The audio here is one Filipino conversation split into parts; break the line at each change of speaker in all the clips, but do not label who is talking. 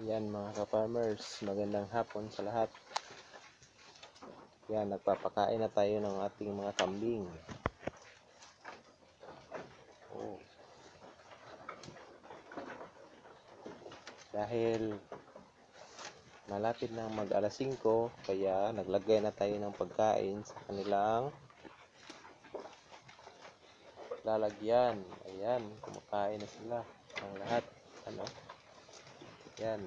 Yan mga ka-farmers, magandang hapon sa lahat. Yan, nagpapakain na tayo ng ating mga kambing. Oh. Dahil malapit na mag alas 5, kaya naglagay na tayo ng pagkain sa kanilang lalagyan. Ayan, kumakain na sila ng lahat. Ano? Yan.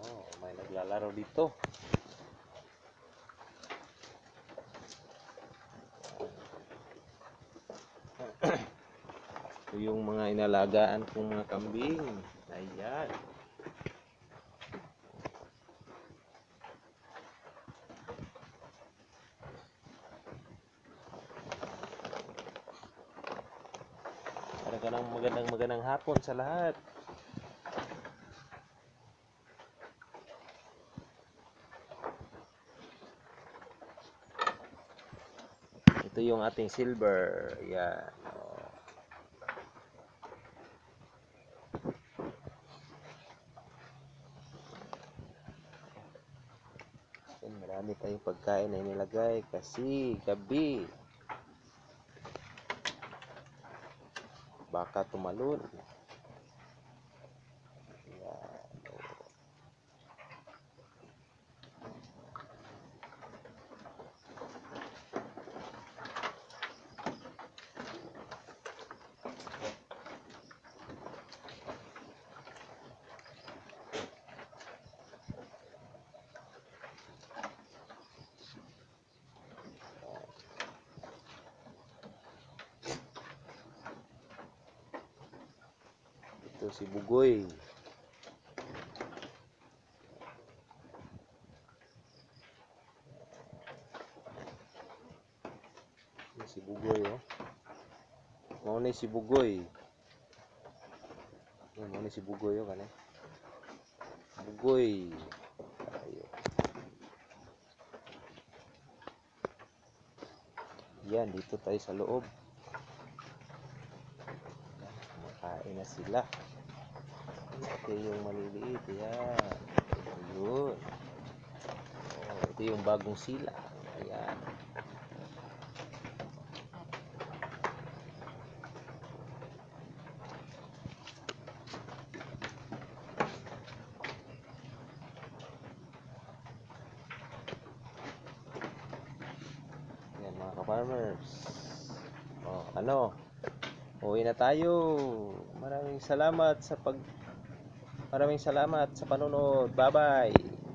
Oh, may naglalaro dito. Ito yung mga inalagaan kong mga kambing. Ayan. Magandang hapon sa lahat. Ito yung ating silver. Ayan. Oh. Ayan, marami tayong pagkain na inilagay kasi gabi baka tumalon. Ito si Bugoy. Ito si Bugoy, oh. Mauna si Bugoy. Mauna si Bugoy, oh, kanay. Bugoy. Ayo. Yan, dito tayo sa loob. Kumakain na sila. Ito yung maliliit. Yan. Ayun. Oh, ito yung bagong sila. Ayan. Yan mga ka-farmers. Oh, ano? Uwi na tayo. Maraming salamat sa panonood. Bye-bye.